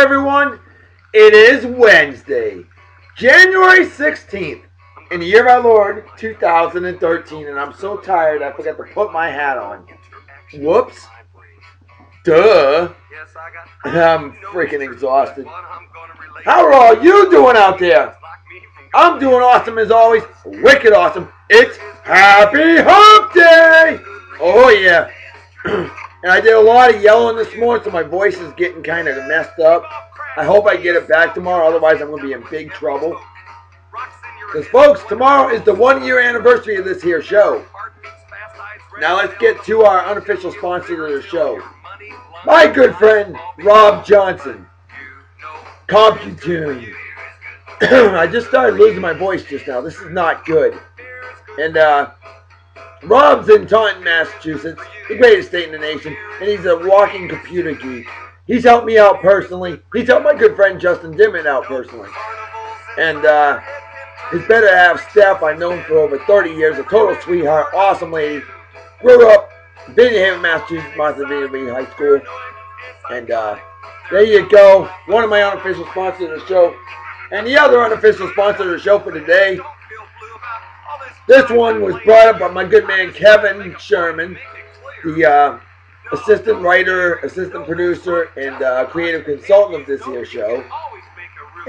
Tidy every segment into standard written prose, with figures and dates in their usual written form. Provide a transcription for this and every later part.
everyone. It is Wednesday, January 16th, in the year of our Lord, 2013, and I'm so tired I forgot to put my hat on. Whoops. Duh. I'm freaking exhausted. How are all you doing out there? I'm doing awesome as always. Wicked awesome. It's Happy Hump Day! Oh yeah. And I did a lot of yelling this morning, so my voice is getting kind of messed up. I hope I get it back tomorrow, otherwise I'm going to be in big trouble. Because folks, tomorrow is the 1 year anniversary of this here show. Now let's get to our unofficial sponsor of the show. My good friend, Rob Johnson. Computune. I just started losing my voice just now. This is not good. And Rob's in Taunton, Massachusetts, the greatest state in the nation, and he's a walking computer geek. He's helped me out personally. He's helped my good friend Justin Dimmitt out personally. And his better half, Steph, I've known for over 30 years, a total sweetheart, awesome lady. Grew up in Binghamton, Massachusetts, Montevideo High School. And there you go, one of my unofficial sponsors of the show. And the other unofficial sponsor of the show for today, this one was brought up by my good man Kevin Sherman, the assistant writer, assistant producer, and creative consultant of this here show.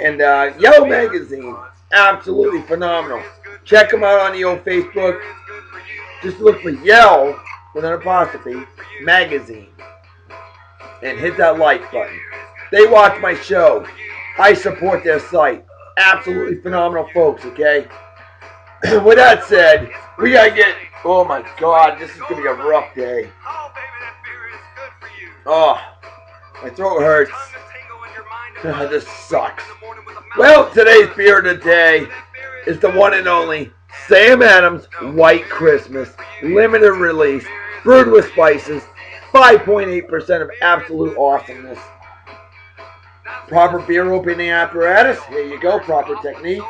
And Yellow Magazine, absolutely phenomenal. Check them out on the old Facebook. Just look for Yell with an apostrophe, Magazine. And hit that like button. They watch my show. I support their site. Absolutely phenomenal folks, okay? With that said, we gotta get... Oh my God, this is gonna be a rough day. Oh, my throat hurts. This sucks. Well, today's beer of the day is the one and only Sam Adams White Christmas. Limited release. Brewed with spices. 5.8% of absolute awesomeness. Proper beer opening apparatus. Here you go. Proper technique.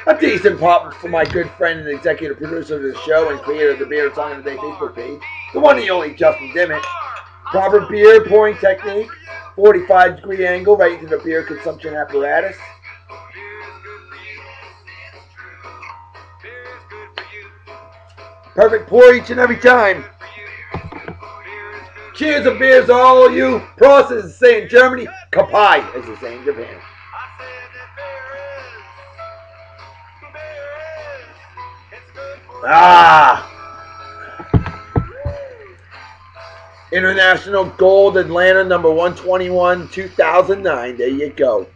A decent pop for my good friend and executive producer of the show and creator of the Beer Song of the Day Facebook page, the one and only Justin Dimmitt. Proper beer pouring technique, 45-degree angle right into the beer consumption apparatus. Perfect pour each and every time. Cheers and beers to all of you. Prost, as they say in Germany. Kapai, as they say in Japan. International Gold Atlanta number 121, 2009. There you go.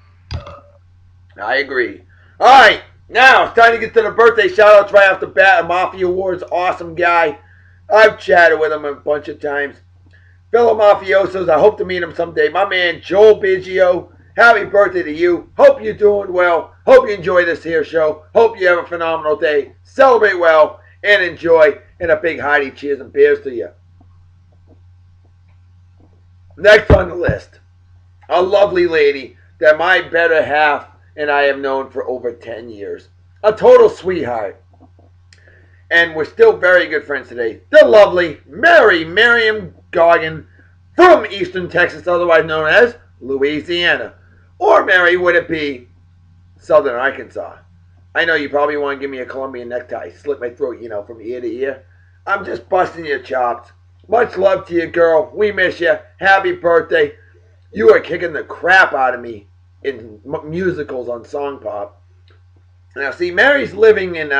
I agree. All right, now it's time to get to the birthday shout-outs right off the bat. A Mafia Awards awesome guy. I've chatted with him a bunch of times. Fellow mafiosos, I hope to meet him someday. My man Joel Biggio, happy birthday to you. Hope you're doing well. Hope you enjoy this here show. Hope you have a phenomenal day. Celebrate well and enjoy. And a big hearty cheers and beers to you. Next on the list, a lovely lady that my better half and I have known for over 10 years. A total sweetheart. And we're still very good friends today. The lovely Miriam Goggin from Eastern Texas, otherwise known as Louisiana. Or Mary, would it be Southern Arkansas? I know you probably want to give me a Colombian necktie, slit my throat, from ear to ear. I'm just busting your chops. Much love to you, girl. We miss you. Happy birthday. You are kicking the crap out of me in musicals on Song Pop. Now, see, Mary's living in,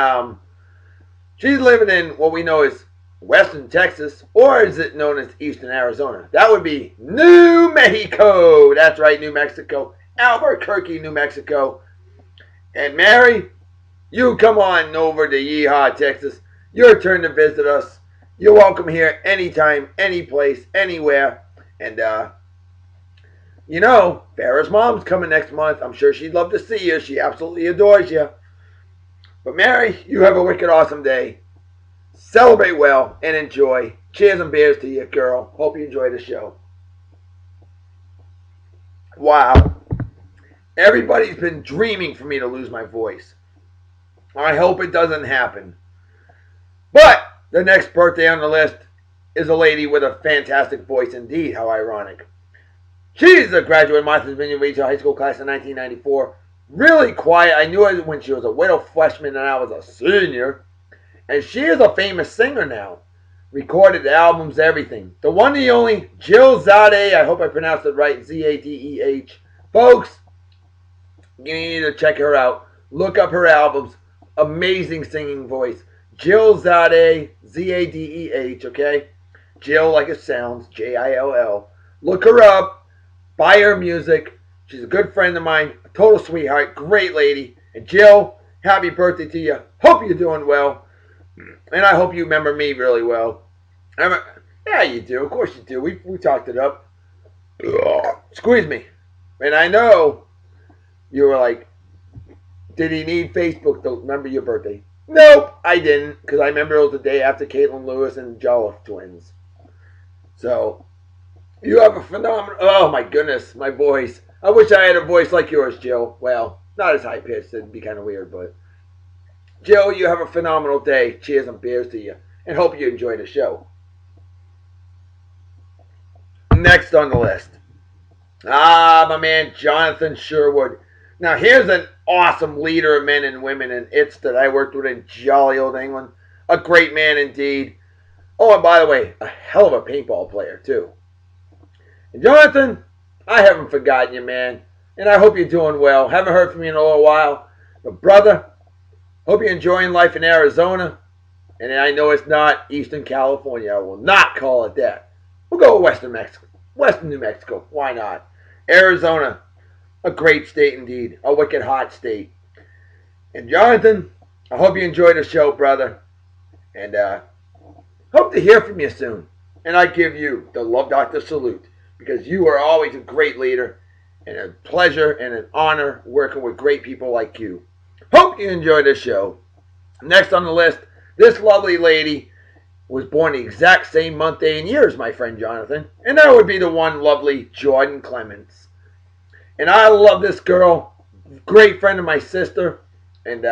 she's living in what we know as Western Texas, or is it known as Eastern Arizona? That would be New Mexico. That's right, New Mexico. Albuquerque, New Mexico. And Mary, you come on over to Yeehaw, Texas. Your turn to visit us. You're welcome here anytime, any place, anywhere. And, Farrah's mom's coming next month. I'm sure she'd love to see you. She absolutely adores you. But Mary, you have a wicked awesome day. Celebrate well and enjoy. Cheers and beers to you, girl. Hope you enjoy the show. Wow. Everybody's been dreaming for me to lose my voice. I hope it doesn't happen. But the next birthday on the list is a lady with a fantastic voice indeed. How ironic. She's a graduate of Martha's Vineyard Regional High School class of 1994. Really quiet. I knew her when she was a widow freshman and I was a senior. And she is a famous singer now. Recorded albums, everything. The one and the only Jill Zadeh. I hope I pronounced it right. Zadeh. Folks, you need to check her out. Look up her albums. Amazing singing voice. Jill Zadeh. Zadeh. Okay? Jill like it sounds. Jill. Look her up. Buy her music. She's a good friend of mine. A total sweetheart. Great lady. And Jill, happy birthday to you. Hope you're doing well. And I hope you remember me really well. Yeah, you do. Of course you do. We talked it up. Squeeze me. And I know you were like, did he need Facebook to remember your birthday? Nope, I didn't. Because I remember it was the day after Caitlin Lewis and Jolliffe twins. So, you have a phenomenal... Oh, my goodness. My voice. I wish I had a voice like yours, Jill. Well, not as high-pitched. It'd be kind of weird, but... Jill, you have a phenomenal day. Cheers and beers to you. And hope you enjoy the show. Next on the list. My man Johnathan Sherwood. Now, here's an awesome leader of men and women in ITS that I worked with in jolly old England. A great man indeed. Oh, and by the way, a hell of a paintball player, too. And Johnathan, I haven't forgotten you, man. And I hope you're doing well. Haven't heard from you in a little while. But, brother, hope you're enjoying life in Arizona. And I know it's not Eastern California. I will not call it that. We'll go with Western Mexico. Western New Mexico. Why not? Arizona. A great state indeed. A wicked hot state. And Johnathan, I hope you enjoyed the show, brother. And hope to hear from you soon. And I give you the Love Doctor salute. Because you are always a great leader. And a pleasure and an honor working with great people like you. Hope you enjoyed the show. Next on the list, this lovely lady was born the exact same month, day, and year as my friend Johnathan. And that would be the one lovely Jordan Clements. And I love this girl. Great friend of my sister. And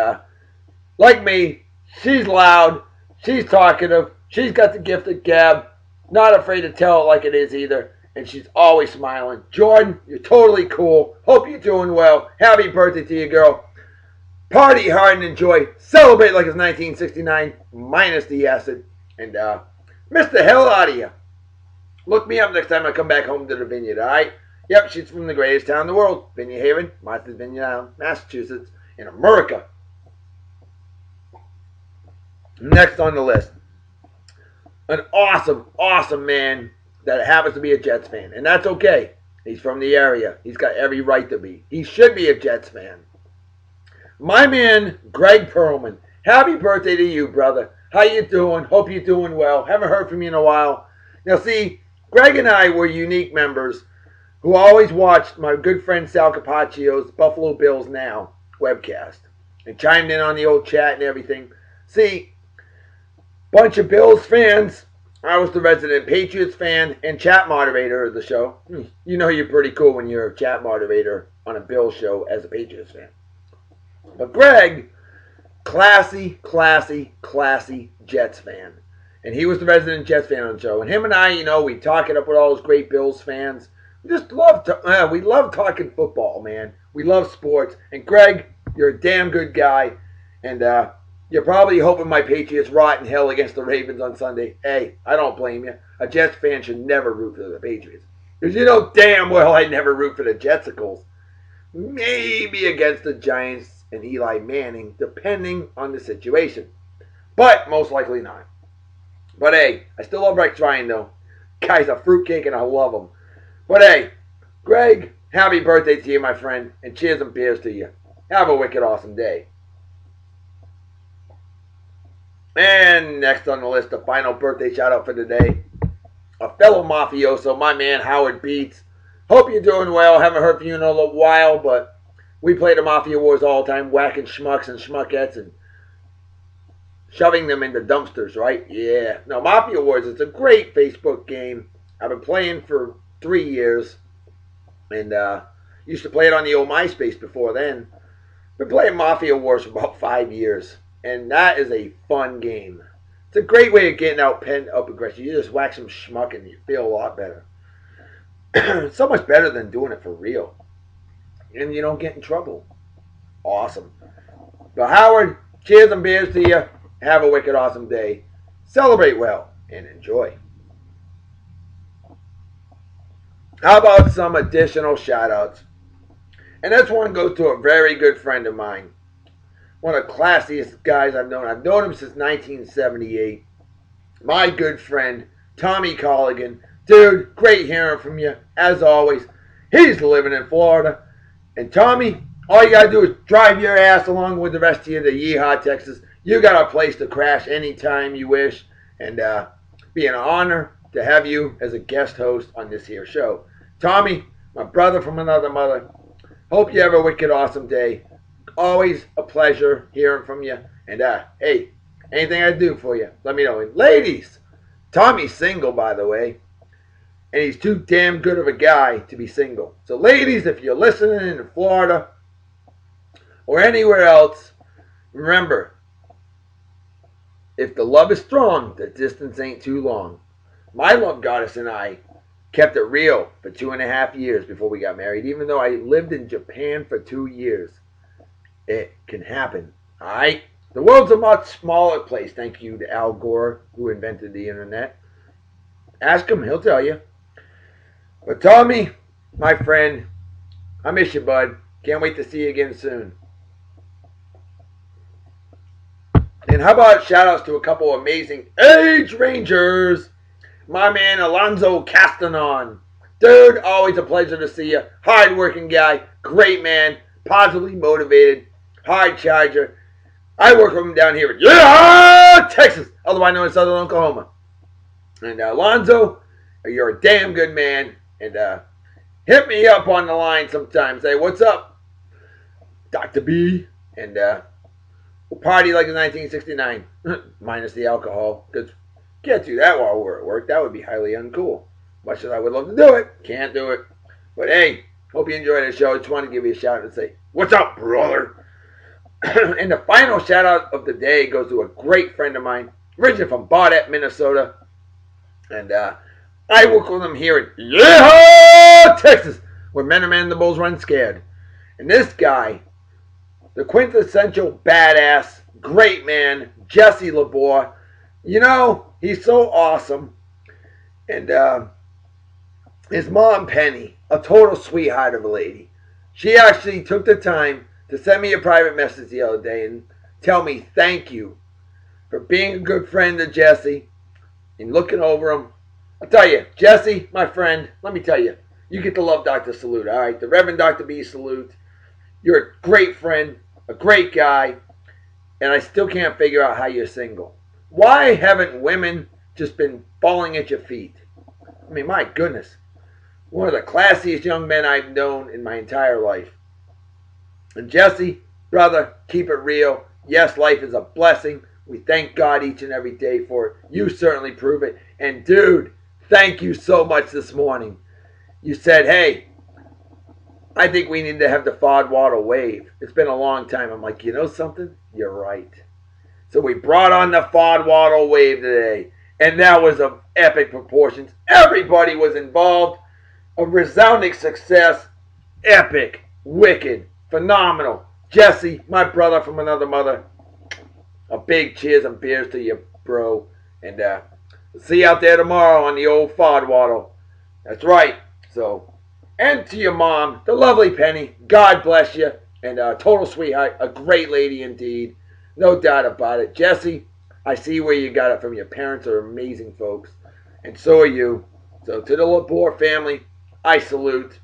like me, she's loud. She's talkative. She's got the gift of gab. Not afraid to tell it like it is either. And she's always smiling. Jordan, you're totally cool. Hope you're doing well. Happy birthday to you, girl. Party hard and enjoy. Celebrate like it's 1969, minus the acid. And miss the hell out of you. Look me up next time I come back home to the vineyard, alright? Yep, she's from the greatest town in the world. Vineyard Haven, Martha's Vineyard, Massachusetts, in America. Next on the list. An awesome, awesome man that happens to be a Jets fan. And that's okay. He's from the area. He's got every right to be. He should be a Jets fan. My man, Greg Perlman. Happy birthday to you, brother. How you doing? Hope you're doing well. Haven't heard from you in a while. Now, see, Greg and I were unique members who always watched my good friend Sal Capaccio's Buffalo Bills Now webcast and chimed in on the old chat and everything. See, bunch of Bills fans. I was the resident Patriots fan and chat moderator of the show. You know you're pretty cool when you're a chat moderator on a Bills show as a Patriots fan. But Greg, classy, classy, classy Jets fan. And he was the resident Jets fan on the show. And him and I, we talk it up with all those great Bills fans. We just love we love talking football, man. We love sports. And Greg, you're a damn good guy. And you're probably hoping my Patriots rot in hell against the Ravens on Sunday. Hey, I don't blame you. A Jets fan should never root for the Patriots. Because you know damn well I never root for the Jetsicles. Maybe against the Giants and Eli Manning, depending on the situation. But most likely not. But hey, I still love Rex Ryan though. Guy's a fruitcake and I love him. But hey, Greg, happy birthday to you, my friend. And cheers and beers to you. Have a wicked awesome day. And next on the list, the final birthday shout out for today. A fellow mafioso, my man Howard Beats. Hope you're doing well. Haven't heard from you in a little while, but we play the Mafia Wars all the time, whacking schmucks and schmuckettes and shoving them into dumpsters, right? Yeah. No, Mafia Wars, it's a great Facebook game. I've been playing for 3 years. And used to play it on the old MySpace before then. Been playing Mafia Wars for about 5 years. And that is a fun game. It's a great way of getting out pent up aggression. You just whack some schmuck and you feel a lot better. So much better than doing it for real. And you don't get in trouble. Awesome. But Howard, cheers and beers to you. Have a wicked awesome day. Celebrate well and enjoy. How about some additional shout outs? And this one goes to a very good friend of mine. One of the classiest guys I've known. I've known him since 1978. My good friend, Tommy Colligan. Dude, great hearing from you, as always. He's living in Florida. And Tommy, all you gotta do is drive your ass along with the rest of you to Yeehaw, Texas. You got a place to crash anytime you wish. And be an honor to have you as a guest host on this here show. Tommy, my brother from another mother, hope you have a wicked awesome day. Always a pleasure hearing from you. And hey, anything I do for you, let me know. And ladies, Tommy's single, by the way. And he's too damn good of a guy to be single. So ladies, if you're listening in Florida or anywhere else, remember, if the love is strong, the distance ain't too long. My love goddess and I kept it real for 2.5 years before we got married, even though I lived in Japan for 2 years. It can happen, alright? The world's a much smaller place, thank you to Al Gore, who invented the internet. Ask him, he'll tell you. But Tommy, my friend, I miss you, bud. Can't wait to see you again soon. And how about shout outs to a couple amazing age rangers? My man Alonso Castanon. Dude, always a pleasure to see you. Hard working guy, great man, positively motivated, hard charger. I work with him down here in Texas, otherwise known as Southern Oklahoma. And Alonzo, you're a damn good man. And hit me up on the line sometime. Say, what's up, Dr. B? And we'll party like in 1969, minus the alcohol. Because can't do that while we're at work. That would be highly uncool. Much as I would love to do it, can't do it. But hey, hope you enjoyed the show. Just want to give you a shout out and say, what's up, brother? And the final shout out of the day goes to a great friend of mine, originally from Baudette, Minnesota. And I work with him here in Texas, where men and animals run scared. And this guy, the quintessential badass, great man, Jesse Labor, you know, he's so awesome. And his mom, Penny, a total sweetheart of a lady. She actually took the time to send me a private message the other day and tell me thank you for being a good friend to Jesse and looking over him. I'll tell you, Jesse, my friend, let me tell you, you get to love Dr. Salute, all right? The Reverend Dr. B. Salute. You're a great friend, a great guy, and I still can't figure out how you're single. Why haven't women just been falling at your feet? I mean, my goodness. One of the classiest young men I've known in my entire life. And Jesse, brother, keep it real. Yes, life is a blessing. We thank God each and every day for it. You certainly prove it. And dude, thank you so much this morning. You said, hey, I think we need to have the Fodwaddle wave. It's been a long time. I'm like, you know something? You're right. So we brought on the Fodwaddle wave today. And that was of epic proportions. Everybody was involved. A resounding success. Epic. Wicked. Phenomenal. Jesse, my brother from another mother. A big cheers and beers to you, bro. And see you out there tomorrow on the old Fodwaddle. That's right. So, and to your mom, the lovely Penny. God bless you. And a total sweetheart. A great lady indeed. No doubt about it. Jesse, I see where you got it from. Your parents are amazing folks. And so are you. So to the Labor family, I salute.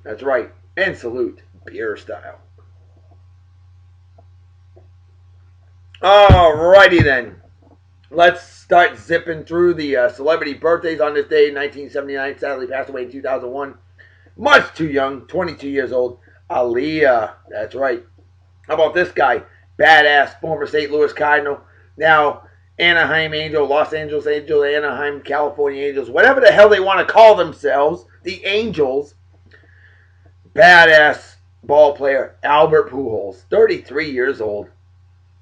That's right. And salute. Beer style. Alrighty then. Let's start zipping through the celebrity birthdays on this day in 1979. Sadly passed away in 2001. Much too young. 22 years old. Aaliyah. That's right. How about this guy? Badass former St. Louis Cardinal. Now Anaheim Angel, Los Angeles Angel, Anaheim, California Angels. Whatever the hell they want to call themselves. The Angels. Badass ball player Albert Pujols. 33 years old.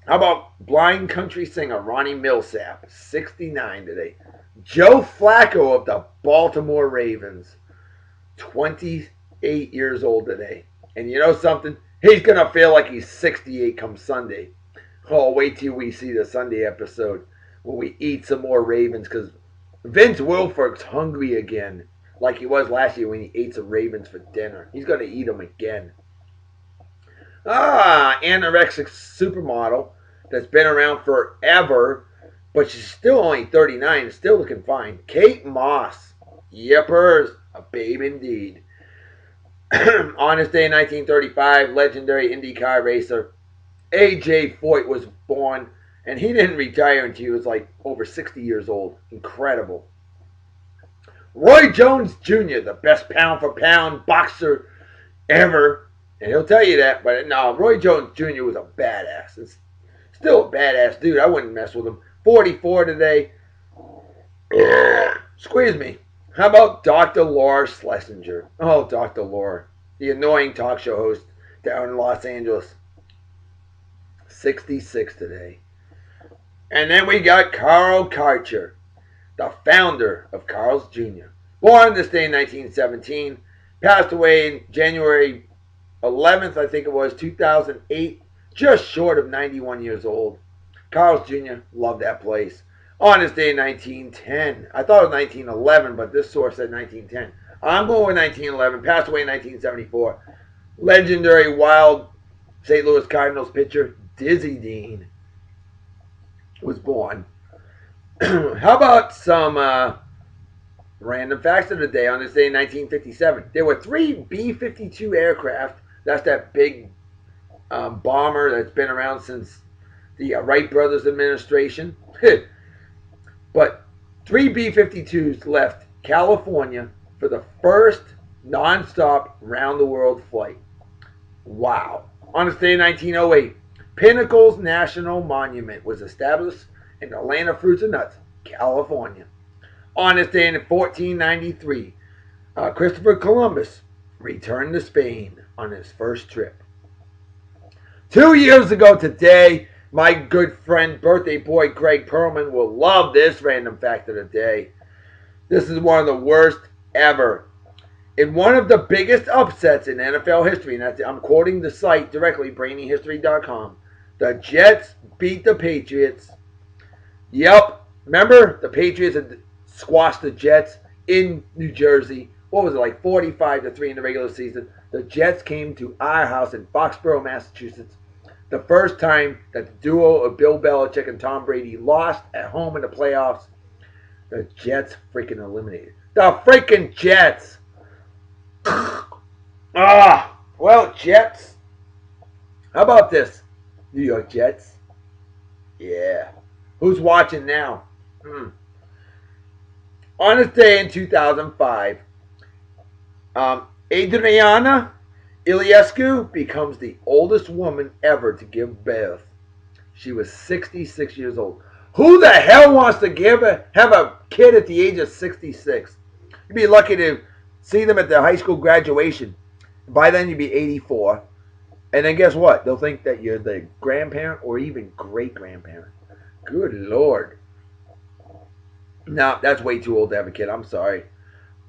How about blind country singer Ronnie Millsap, 69 today. Joe Flacco of the Baltimore Ravens, 28 years old today. And you know something? He's going to feel like he's 68 come Sunday. Oh, wait till we see the Sunday episode when we eat some more Ravens because Vince Wilfork's hungry again, like he was last year when he ate some Ravens for dinner. He's going to eat them again. Anorexic supermodel that's been around forever, but she's still only 39 and still looking fine. Kate Moss. Yippers. A babe indeed. On this day in 1935, legendary IndyCar racer A.J. Foyt was born, and he didn't retire until he was like over 60 years old. Incredible. Roy Jones Jr., the best pound for pound boxer ever. And he'll tell you that, but no, Roy Jones Jr. was a badass. It's still a badass dude. I wouldn't mess with him. 44 today. Excuse me. How about Dr. Laura Schlesinger? Oh, Dr. Laura. The annoying talk show host down in Los Angeles. 66 today. And then we got Carl Karcher, the founder of Carl's Jr. Born this day in 1917. Passed away in January 11th, I think it was, 2008. Just short of 91 years old. Carl's Jr. Loved that place. On this day in 1910. I thought it was 1911, but this source said 1910. I'm going with 1911. Passed away in 1974. Legendary wild St. Louis Cardinals pitcher Dizzy Dean was born. How about some random facts of the day? On this day in 1957, there were 3 B-52 aircraft. That's that big bomber that's been around since the Wright brothers administration. But 3 B-52s left California for the first non-stop round-the-world flight. Wow. On this day in 1908, Pinnacles National Monument was established in the land of fruits and nuts, California. On this day in 1493, Christopher Columbus returned to Spain on his first trip. 2 years ago today, my good friend, birthday boy Greg Perlman will love this random fact of the day. This is one of the worst ever. In one of the biggest upsets in NFL history, and I'm quoting the site directly, brainyhistory.com, the Jets beat the Patriots. Yep, remember the Patriots had squashed the Jets in New Jersey. What was it, like 45-3 in the regular season? The Jets came to our house in Foxborough, Massachusetts. The first time that the duo of Bill Belichick and Tom Brady lost at home in the playoffs, the Jets freaking eliminated. The freaking Jets! Well, Jets. How about this? New York Jets. Yeah. Who's watching now? On this day in 2005, Adriana Iliescu becomes the oldest woman ever to give birth. She was 66 years old. Who the hell wants to have a kid at the age of 66? You'd be lucky to see them at their high school graduation. By then you'd be 84. And then guess what? They'll think that you're the grandparent or even great-grandparent. Good Lord. No, that's way too old to have a kid. I'm sorry.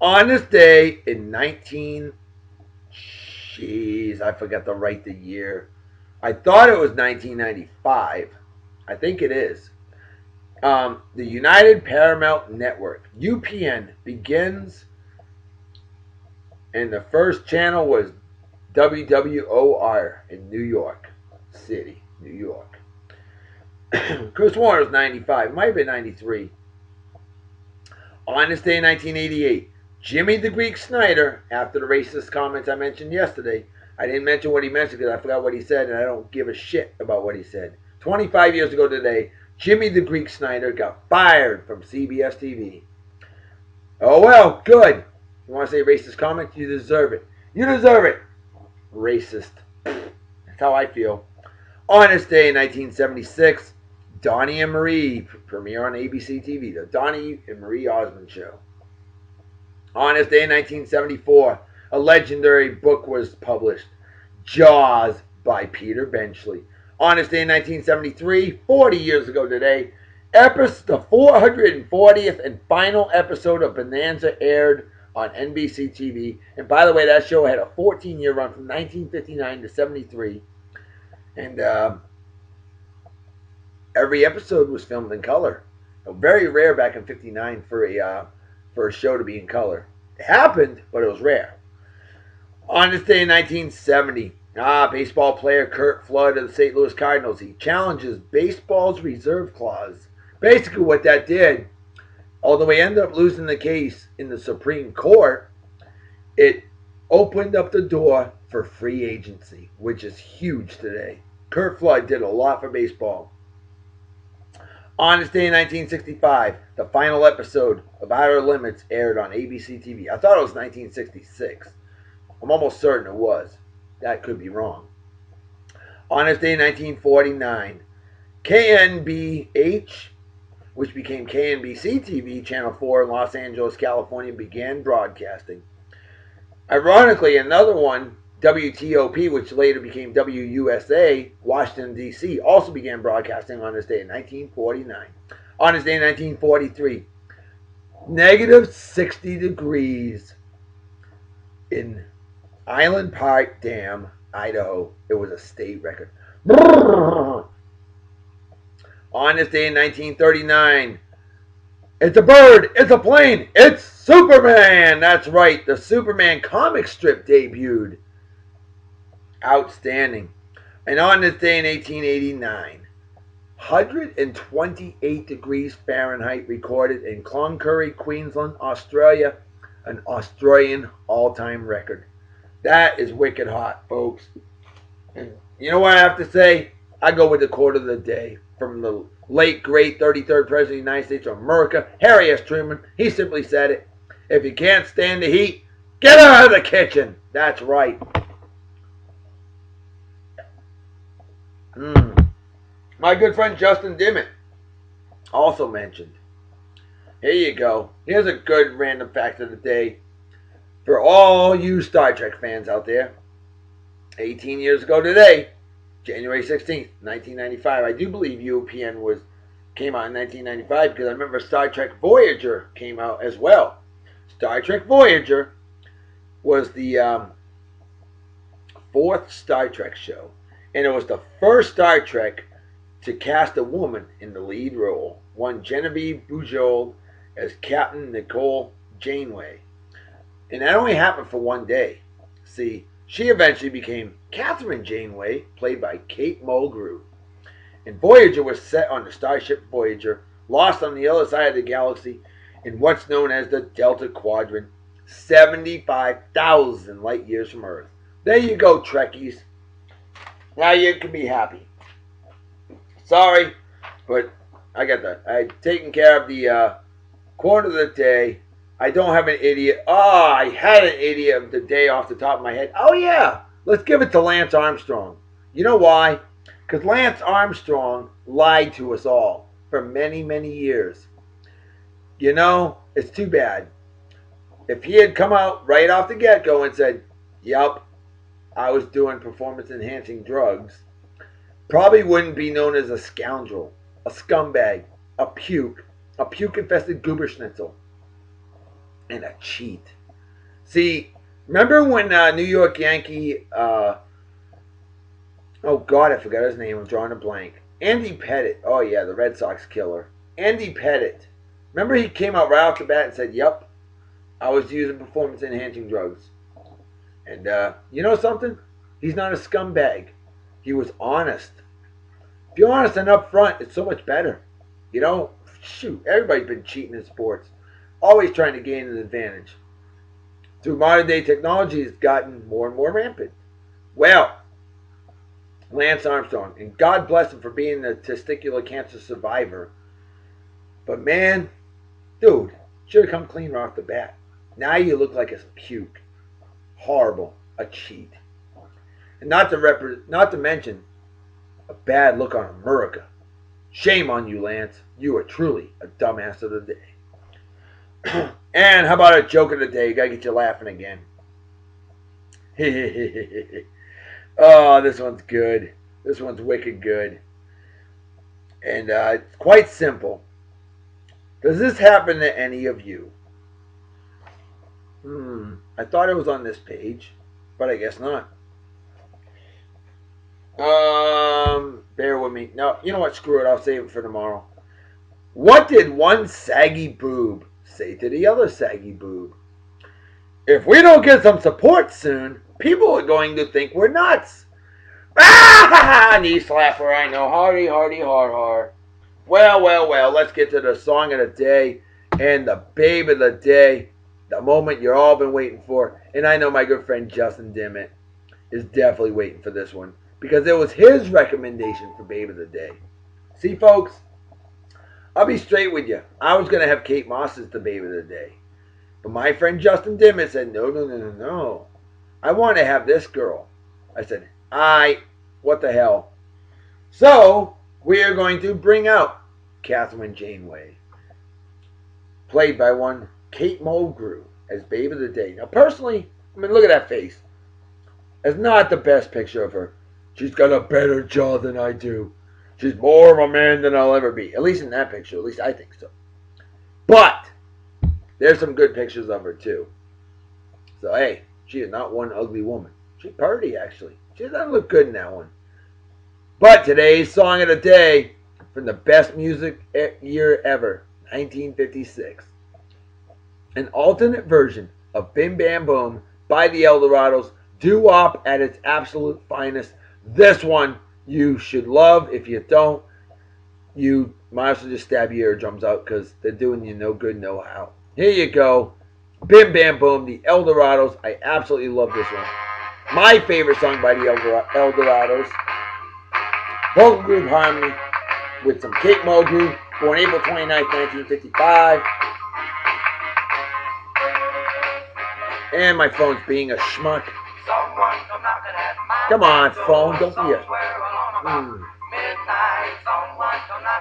On this day in I forgot to write the year. I thought it was 1995. I think it is. The United Paramount Network, UPN, begins, and the first channel was WWOR in New York City, New York. Chris Warner was 95. It might have been 93. On this day in 1988, Jimmy the Greek Snyder, after the racist comments I mentioned yesterday, I didn't mention what he mentioned because I forgot what he said, and I don't give a shit about what he said. 25 years ago today, Jimmy the Greek Snyder got fired from CBS TV. Oh well, good. You want to say racist comment? You deserve it. You deserve it. Racist. That's how I feel. On this day in 1976, Donnie and Marie premiere on ABC TV, the Donnie and Marie Osmond Show. On this day in 1974, a legendary book was published, Jaws by Peter Benchley. On this day in 1973, 40 years ago today, The 440th and final episode of Bonanza aired on NBC TV. And by the way, that show had a 14-year run from 1959 to 73. And every episode was filmed in color. Very rare back in '59 for a show to be in color. It happened, but it was rare. On this day in 1970, baseball player Curt Flood of the St. Louis Cardinals, he challenges baseball's reserve clause. Basically, what that did, although he ended up losing the case in the Supreme Court, it opened up the door for free agency, which is huge today. Curt Flood did a lot for baseball. On this day in 1965, the final episode of Outer Limits aired on ABC TV. I thought it was 1966. I'm almost certain it was. That could be wrong. On this day in 1949, KNBH, which became KNBC TV, Channel 4 in Los Angeles, California, began broadcasting. Ironically, another one, WTOP, which later became WUSA, Washington, D.C., also began broadcasting on this day in 1949. On this day in 1943, negative 60 degrees in Island Park Dam, Idaho. It was a state record. On this day in 1939, it's a bird, it's a plane, it's Superman! That's right, the Superman comic strip debuted. Outstanding. And on this day in 1889, 128 degrees Fahrenheit recorded in Cloncurry, Queensland, Australia, an Australian all-time record. That is wicked hot, folks. And you know what I have to say? I go with the quote of the day from the late, great 33rd President of the United States of America, Harry S. Truman. He simply said it. If you can't stand the heat, get out of the kitchen. That's right. My good friend Justin Dimmitt also mentioned. Here you go. Here's a good random fact of the day. For all you Star Trek fans out there, 18 years ago today, January 16th, 1995, I do believe UPN came out in 1995 because I remember Star Trek Voyager came out as well. Star Trek Voyager was the fourth Star Trek show, and it was the first Star Trek to cast a woman in the lead role. One Genevieve Bujold as Captain Nicole Janeway. And that only happened for one day. See, she eventually became Catherine Janeway, played by Kate Mulgrew. And Voyager was set on the Starship Voyager, lost on the other side of the galaxy in what's known as the Delta Quadrant, 75,000 light years from Earth. There you go, Trekkies. Now you can be happy. Sorry, but I got that. I've taken care of the quote of the day. I don't have an idiot. I had an idiot of the day off the top of my head. Oh, yeah. Let's give it to Lance Armstrong. You know why? Because Lance Armstrong lied to us all for many, many years. You know, it's too bad. If he had come out right off the get-go and said, yup, I was doing performance-enhancing drugs, probably wouldn't be known as a scoundrel, a scumbag, a puke-infested goober schnitzel. And a cheat. See, remember when New York Yankee, oh God, I forgot his name. I'm drawing a blank. Andy Pettitte. Oh yeah, the Red Sox killer. Andy Pettitte. Remember he came out right off the bat and said, "Yep, I was using performance-enhancing drugs." And you know something? He's not a scumbag. He was honest. If you're honest and upfront, it's so much better. You know, shoot, everybody's been cheating in sports. Always trying to gain an advantage. Through modern day technology, it's gotten more and more rampant. Well, Lance Armstrong, and God bless him for being a testicular cancer survivor. But man, dude, should have come clean right off the bat. Now you look like a puke. Horrible. A cheat. And not to mention a bad look on America. Shame on you, Lance. You are truly a dumbass of the day. And how about a joke of the day? Gotta get you laughing again. Oh, this one's good. This one's wicked good. And it's quite simple. Does this happen to any of you? I thought it was on this page, but I guess not. Bear with me. No, you know what? Screw it. I'll save it for tomorrow. What did one saggy boob say to the other saggy boob? If we don't get some support soon, people are going to think we're nuts. Ah! Knee slapper, I know. Hardy, hardy, har, har. Well, let's get to the song of the day and the babe of the day. The moment you've all been waiting for. And I know my good friend Justin Dimmitt is definitely waiting for this one because it was his recommendation for babe of the day. See, folks, I'll be straight with you. I was going to have Kate Moss as the babe of the day. But my friend Justin Dimmitt said, no. I want to have this girl. I said, what the hell? So, we are going to bring out Catherine Janeway, played by one Kate Mulgrew as babe of the day. Now, personally, I mean, look at that face. It's not the best picture of her. She's got a better jaw than I do. She's more of a man than I'll ever be. At least in that picture. At least I think so. But there's some good pictures of her too. So hey, she is not one ugly woman. She's pretty actually. She doesn't look good in that one. But today's song of the day from the best music year ever, 1956. An alternate version of Bim Bam Boom by the Dorados, doo-wop at its absolute finest. This one you should love. If you don't, you might as well just stab your eardrums out because they're doing you no good, no how. Here you go. Bim Bam Boom, the Dorados. I absolutely love this one. My favorite song by the Dorados. Vocal group harmony with some Kate Mulgrew, born April 29th, 1955. And my phone's being a schmuck. Come on, phone, don't be a...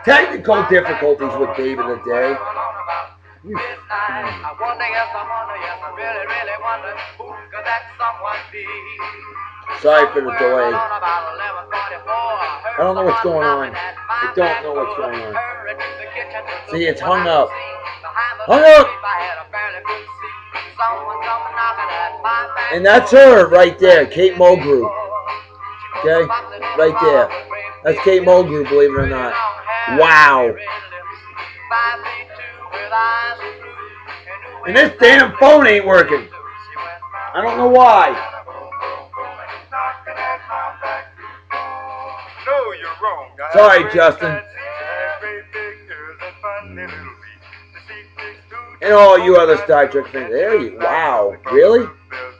Technical difficulties with Babe of the Day. Sorry for the delay. I don't know what's going on. I don't know what's going on. See, it's hung up. Hung up! And that's her right there, Kate Mulgrew. Okay? Right there. That's Kate Mulgrew, believe it or not. Wow. And this damn phone ain't working. I don't know why. Sorry, Justin. And all you other Star Trek fans. There you wow. Really?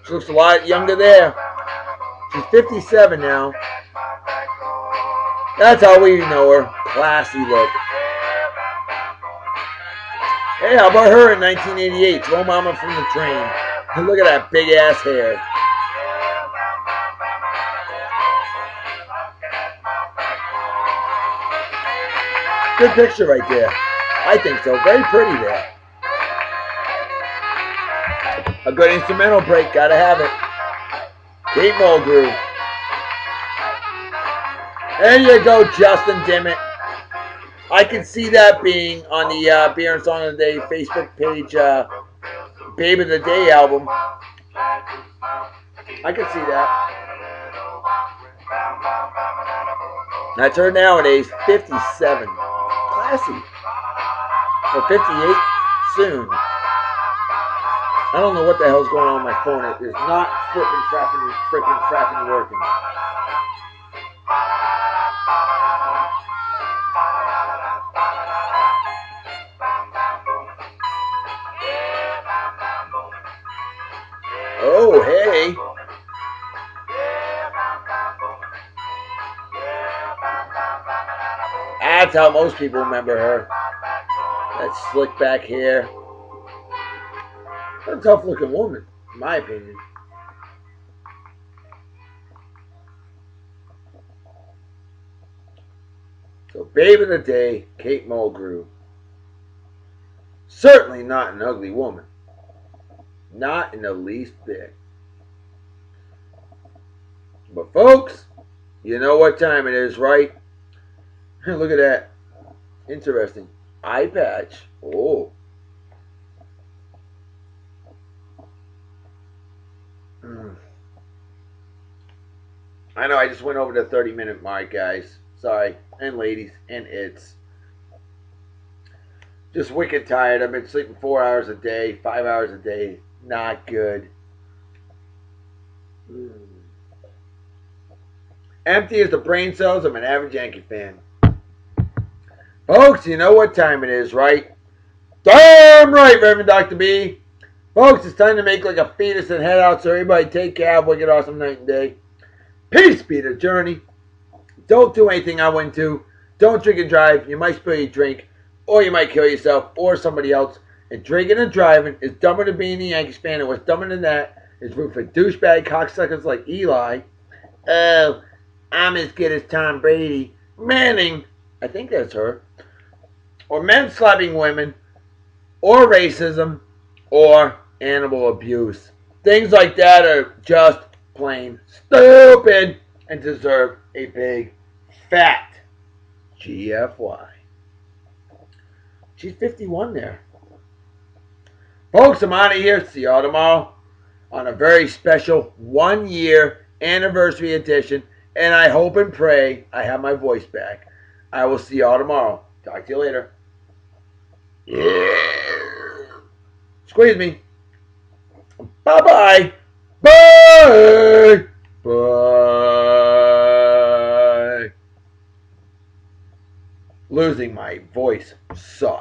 She looks a lot younger there. She's 57 now. That's how we know her. Classy look. Hey, how about her in 1988? Throw Mama from the Train. And look at that big ass hair. Good picture right there. I think so. Very pretty there. A good instrumental break. Gotta have it. Kate Mulgrew. There you go, Justin Dimmitt. I can see that being on the Beer and Song of the Day Facebook page, Babe of the Day album. I can see that. That's her nowadays, 57. Classy. Or 58 soon. I don't know what the hell's going on with my phone. It is not frickin' working. Oh, hey. That's how most people remember her. That slick back hair. A tough looking woman, in my opinion. So, Babe of the Day, Kate Mulgrew. Certainly not an ugly woman. Not in the least bit. But folks, you know what time it is, right? Look at that. Interesting. Eye patch. Oh. Mm. I know I just went over the 30-minute mark, guys. Sorry. And ladies. And it's. Just wicked tired. I've been sleeping 4 hours a day, 5 hours a day. Not good. Mm. Empty as the brain cells of an average Yankee fan. Folks, you know what time it is, right? Damn right, Reverend Dr. B. Folks, it's time to make like a fetus and head out, so everybody take care. Have a wicked awesome night and day. Peace be the journey. Don't do anything I wouldn't do. Don't drink and drive. You might spill your drink, or you might kill yourself or somebody else. And drinking and driving is dumber than being a Yankees fan. And what's dumber than that is root for douchebag cocksuckers like Eli. Oh, I'm as good as Tom Brady. Manning, I think that's her. Or men slapping women, or racism, or animal abuse. Things like that are just plain stupid and deserve a big fat GFY. She's 51 there. Folks, I'm out of here. See y'all tomorrow on a very special 1 year anniversary edition. And I hope and pray I have my voice back. I will see y'all tomorrow. Talk to you later. Squeeze me. Bye-bye. Bye. Bye. Losing my voice sucks.